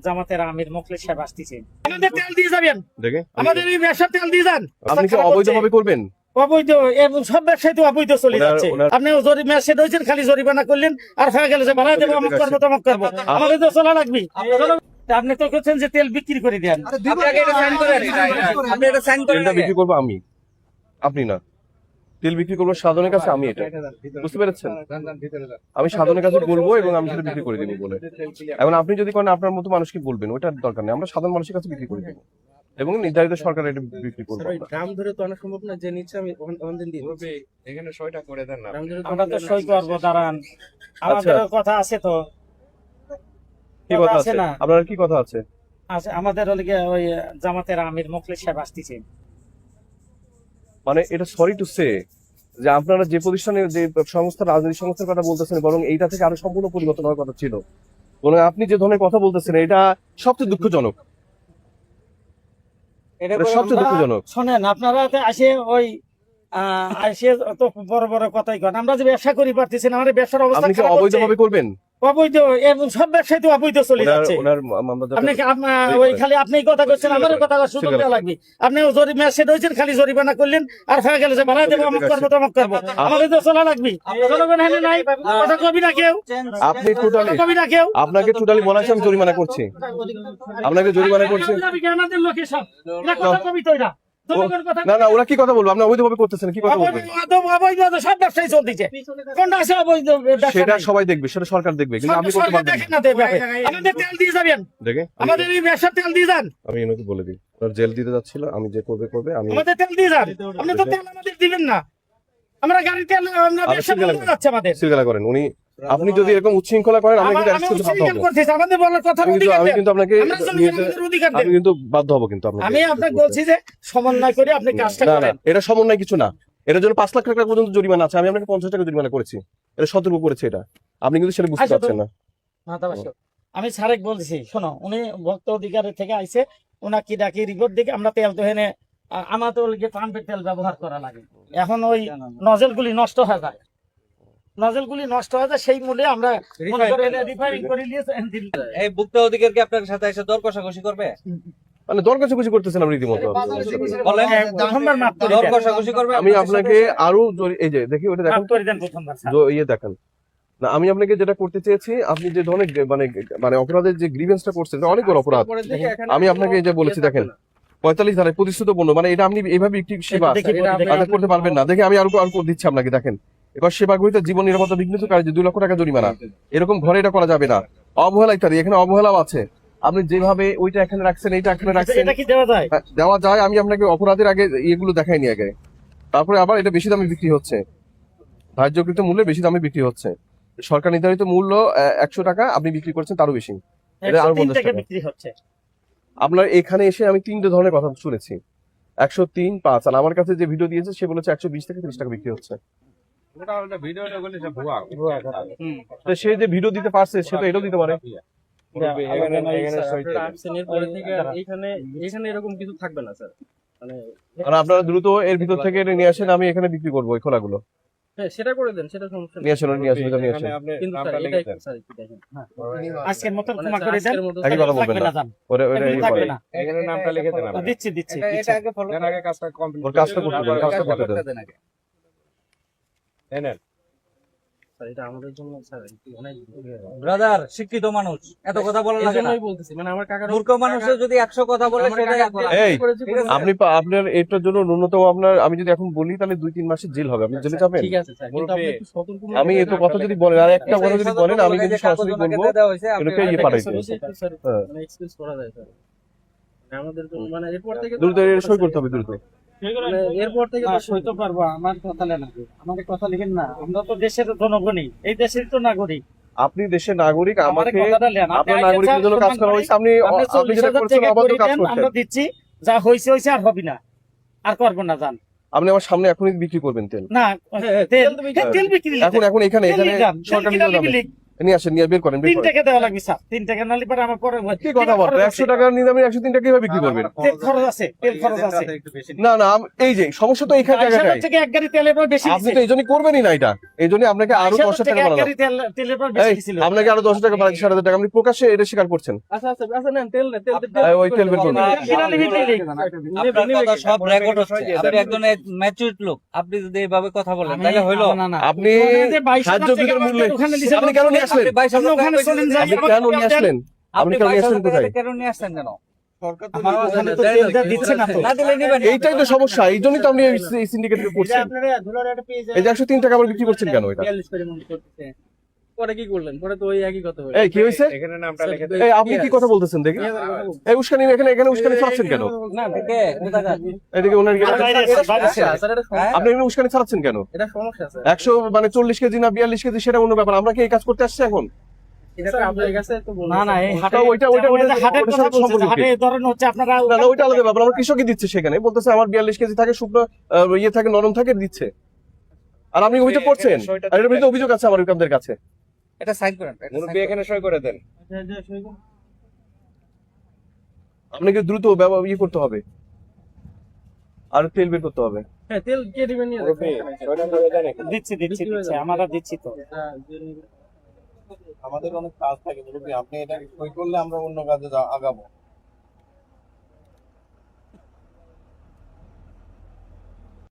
জামাতের আমির মুখলেস সাহেব আসতেছে। আমাদের তেল দিয়ে যাবেন, দেখে আমাদের এই ব্যবসার তেল দিয়ে যান। আপনি কি অবৈধভাবে করবেন? অবৈধ এবং সব ব্যবসায়ী তো অবৈধ চলে যাচ্ছে। আপনি মেসেজ হয়েছেন, খালি জরিমানা করলেন আর হয়ে গেল যে ভাড়া দেবো, অমুক করবো তমুক করবো। আমাদের তো চলা লাগবে। আপনি তো করছেন যে তেল বিক্রি করে দেন। তেলটা বিক্রি করবো আমি, আপনি না। তেল বিক্রি করবো সাধনের কাছে আমি, এটা বুঝতে পেরেছেন? আমি সাধনের কাছে বলবো এবং আমি সেটা বিক্রি করে দেবো বলে। এখন আপনি যদি করেন আপনার মতো মানুষকে বলবেন, ওটার দরকার নেই। আমরা সাধারণ মানুষের কাছে বিক্রি করে দেবো এবং নির্ধারিত সরকার এটা বিক্রি করবো। গ্রাম ধরে তো অনেক সম্ভব না, যে নিচ্ছে আমি অনদিন দিই এখানে সইটা করে দেন না। আমরা তো সই করবো, দাঁড়ান, আমাদের কথা আছে তো। কি কথা আছে না আপনার? কি কথা আছে? আছে আমাদের ওই জামাতের আমির মুখলেস সাহেব আসতেছে। মানে এটা সরি টু সে যে আপনারা যে প্রতিষ্ঠানে যে সংস্থা, রাজনৈতিক সংস্থার কথা বলতেছেন, বরং এইটা থেকে আরো সম্পূর্ণ পরিবর্তন হওয়ার কথা ছিল। বরং আপনি যে ধরনের কথা বলতেছেন এটা সবচেয়ে দুঃখজনক। এটা সবচেয়ে দুঃখজনক। শোনেন, আপনারা আসে ওই আসে তো বড় বড় কথাই কন। আমরা যে ব্যবসা করি পারতেছি না, আমাদের ব্যবসার অবস্থা আপনি কি খারাপ হচ্ছে। অবৈধভাবে করবেন? অবৈধ এবং সব ব্যবসায়ী তো অবৈধ চলে যাচ্ছে। আপনি ওই খালি আপনি কথা করছেন, আমার কথা সুযোগ দেওয়া লাগবে। আপনি মেসেজ হয়েছেন, খালি জরিমানা করলেন আর হয়ে গেল যে ভাড়া দেবো, অমুক করবো তমুক করবো। আমাদের তো চলা লাগবে। জনগণ হেলে নাই, কথা কবি না কেউ। আপনি টোটালি, কবি না কেউ। আপনাকে টোটালি বলা আছে আমি জরিমানা করছি, আপনাকে জরিমানা করছি। আমাদের লোকে সব এটা কথা কবি তো এটা। না না, ওরা কি কথা বলবো? আপনি অবৈধভাবে করতেছেন, কি কথা বলবেন? সব ব্যবসায়ী চলতেছে, কোনটা আছে অবৈধ? সেটা সবাই দেখবে, সেটা সরকার দেখবে, কিন্তু আপনি করতে পারবেন না। আমাদের তেল দিয়ে যাবেন, দেখে আমাদের এই ব্যবসার তেল দিয়ে যান। আমি এনাকে বলে দিই, ওরা জেল দিতে যাচ্ছিল, আমি যে করবে করবে। আমি আমাদের তেল দিয়ে যান, আপনি তো তেল আমাদের দিবেন না। আমরা গাড়ি তেল আমরা ব্যবসা বন্ধ যাচ্ছে আমাদের। সিলগালা করেন উনি। আপনি যদি এরকম উচ্ছৃঙ্খলা করেন আমি কিন্তু অ্যারেস্ট করতে বাধ্য হব। আমাদের বলার কথা আমি কিন্তু আপনাকে আমি কিন্তু বাধ্য হব কিন্তু আপনাকে। আমি আপনাকে বলছি যে সমন্বয় করে আপনি কাজটা না না, করেন। এটা সমন্বয় কিছু না। এটার জন্য 5 লাখ টাকা পর্যন্ত জরিমানা আছে। আমি আপনাকে 50 টাকা জরিমানা করেছি, এটা সতর্ক করেছে। এটা আপনি কিন্তু সেটা বুঝতে পারছেন না। আমি সারেক বলছি, শোনো, উনি ভক্ত অধিকারের থেকে আইছে, ওনা কি ডাকি রিপোর্ট দিকে আমরা তেল তো হেনে আমার তো পাম্পের তেল ব্যবহার করা লাগে। এখন ওই নজেলগুলি নষ্ট হয়ে যায়, নজেলগুলি নষ্ট হয়ে যায়, সেই মূল্যে আমরা রিফাইনিং করে নিয়ে এই ভুক্ত অধিকার কি আপনার সাথে এসে দর কষাকষি করবে? মানে দর কষাকষি করতেছেন আপনি রীতিমতো। বলেন প্রথমবার মাপ করে দর দেন। কষাকষি করবে? আমি আপনাকে আরো এই যে দেখি ওটা দেখেন, মাপ করে দেন প্রথমবার, স্যার। ইয়ে দেখেন না। আমি আপনাকে যেটা করতে চেয়েছি, আপনি যে ধরনের মানে মানে অপরাধের যে গ্রিভেন্সটা করছেন, এটা অনেক বড় অপরাধ। আমি আপনাকে যে বলেছি দেখেন 45 ধারায় প্রতিশ্রুত পণ্য, মানে এটা আপনি এইভাবে একটি সেবা আদায় করতে পারবেন না। দেখে আমি আরো দিচ্ছি আপনাকে, দেখেন। এবার সেবা গ্রহীতা জীবন নিরাপত্তা বিঘ্নিতকারী 2 লক্ষ টাকা জরিমানা। এরকম ঘরে এটা করা যাবে না। অবহেলা ইত্যাদি, এখানে অবহেলাও আছে। আপনি যেভাবে ওইটা এখানে রাখছেন, এইটা এখানে রাখছেন, এটা কি দেওয়া যায়? দেওয়া যায়। আমি আপনাকে অপরাধের আগে এগুলো দেখাইনি আগে, তারপরে আবার এটা বেশি দামে বিক্রি হচ্ছে, ধার্যকৃত মূল্যে বেশি দামে বিক্রি হচ্ছে। সরকার নির্ধারিত মূল্য 100 টাকা, আপনি বিক্রি করছেন তারও বেশি, এটা আরো 50 টাকা বিক্রি হচ্ছে। আপনার এখানে এসে আমি 3টে ধরনের কথা শুনেছি, 103, 5। আর আমার কাছে যে ভিডিও দিয়েছে সে বলেছে 120 থেকে 30 টাকা বিক্রি হচ্ছে। তো সে যে ভিডিও দিতে পারছে সে তো এটাও দিতে পারে। এখানে এরকম কিছু থাকবে না স্যার, মানে আর আপনারা দ্রুত এর ভিতর থেকে এটা নিয়ে আসেন, আমি এখানে বিক্রি করবো ওই খোলাগুলো। সেটা করে দেন, সেটা সমস্যা নেই। নিয়ে আসেন, নিয়ে আসেন, নিয়ে আসেন। কিন্তু স্যার এটাই স্যার একটু দেখেন, আজকের মতো ক্ষমা করে দেন। একই কথা বলবেন না, ওরে থাকবে না। এখানে নামটা লিখে দেন। দিচ্ছি দিচ্ছি। এটা আগে ফলো দেন, আগে কাজটা কমপ্লিট ওর কাজটা করতে দেন, কাজটা করতে দেন। দেন। স্যার এটা আমাদের জন্য স্যার অনেক ব্রাদার শিক্ষিত মানুষ এত কথা বলে লাগে না। আমি বলতেছি, মানে আমার কাকার মূর্খ মানুষের যদি 100 কথা বলে সেটা এই আপনি আপনার এটার জন্য ন্যূনতম আপনার, আমি যদি এখন বলি তাহলে 2-3 মাসের জেল হবে, আপনি জেলে যাবেন। ঠিক আছে স্যার, কিন্তু আপনি একটু সতর্ক আমি এত কথা যদি বলেন আর একটা কথা যদি বলেন আমি কিন্তু সরাসরি বলবো এটাকে ইয়ে পাঠাইতে। স্যার মানে এক্সকিউজ করা যায় স্যার, আমাদের জন্য মানে এরপর থেকে দ্রুত এর সই করতে হবে, দ্রুত। এরপর থেকে সইতে পারবো, আমার কথা লাগবে, আমাদের কথা লিখেন না। আমরা তো দেশের জনগণই, এই দেশের তো নাগরিক। আপনি দেশের নাগরিক, আমাকে আপনার আপনার নাগরিকের জন্য কাজ করা হয়েছে। আপনি যেটা করছেন অবাধ কাজ করছেন। আমরা দিচ্ছি, যা হয়েছে হয়েছে, আর হবে না, আর করবো না। জান আপনি আমার সামনে এখনই বিক্রি করবেন তেল? না, তেল বিক্রি এখন এখানে সরকার নিয়ে আসেন, নিয়ে বের করেন, বের 3 করেন। টাকা দেওয়া লাগবে স্যার, 3 টাকা নালে পরে আমার পরে কি কথা বলতো, 100 টাকার নিয়ে আপনি 103 টাকা কিভাবে বিক্রি করবেন? তেল খরচ আছে, তেল খরচ আছে। না না, এই যে সমস্যা তো এইখানে আইসার জায়গাটাই। থেকে এক গাড়ি তেলের পর বেশি আপনি তো এই জন্যই করবেনই না এটা, এই জন্য আপনাকে আরো 10 টাকা এক বাড়ালাম। গাড়ি তেলের পর বেশি এই, ছিল। আপনাকে আরো 10 টাকা বাড়াচ্ছি, 7,500 টাকা। আপনি প্রকাশ্যে এটা স্বীকার করছেন। আচ্ছা আচ্ছা আচ্ছা নেন তেল নেন, তেল ওই তেল বের করুন। বিনালি বিক্রি। আপনার কথা সব রেকর্ড হচ্ছে। আপনি একজন ম্যাচুরড লোক, আপনি যদি এইভাবে কথা বলেন তাহলে হইলো? না, না, আপনি ওখানে যে 22,000 খাদ্য টাকা বিক্রির মূল্যে ওখানে দিছে, আপনি কেন নিয়ে আসলেন? আপনি 22,000 ওখানে টাকা চলেন যাই, আপনি কেন নিয়ে আসলেন? আপনি কেন নিয়ে আসলেন কোথায়? কেন নিয়ে আসছেন কেন? আমার ওখানে তো তেল দিচ্ছে না তো। না দিলে নিবেন। এইটাই তো সমস্যা, এই জন্যই তো আপনি এই সিন্ডিকেট করছেন। এই যে 103 টাকা আবার বিক্রি করছেন কেন এটা? 42 করে মনে করতেছে। পরে কি করলেন? পরে তো ওই একই কথা হলো। এই কি হয়েছে? এখানে নামটা লিখে দেন। এই আপনি কি কথা বলতেছেন দেখি? এই উস্কানি এখানে উস্কানি চালাচ্ছেন কেন? না কে? কোথাকার? এদিকে ওনার বাইরে আছে, বাইরে আছে। স্যার এটা সমস্যা, আপনি এখানে উস্কানি চালাচ্ছেন কেন? এটা সমস্যা স্যার। 100 মানে 40 কেজি না 42 কেজি সেটা অন্য ব্যাপার। আমরা কি এই কাজ করতে আসছি এখন? এটা তো আপনার কাছে তো বলুন। না না, এই হাটে ওইটা- হাটের ওইটার কথা সাথে বলছে, সম্পর্ক কি? হাটে ধরেন হচ্ছে আপনারা না না, ওইটা আলাদা ব্যাপার। আমরা কৃষকই দিচ্ছে সেখানে, বলতেছে আমার 42 কেজি থাকে, শুকনো ইয়ে থাকে, নরম থাকে, দিচ্ছে। আর আপনি অভিযোগ করছেন, আর এর বিরুদ্ধে অভিযোগ আছে আমার আপনাদের কাছে। এটা সাইন করেন। এটা sign মুরব্বী করেন। এখানে সই করে দেন। আপনাকে দ্রুত ইয়ে করতে হবে, আর তেল বের করতে হবে। হ্যাঁ তেল কে দিবেন নিয়ে মুরব্বী সইটা করে দেন এখানে। দিচ্ছি আমরা দিচ্ছি তো। আমাদের অনেক কাজ থাকে মুরব্বী, আপনি এটা সই করলে আমরা অন্য কাজে আগাবো।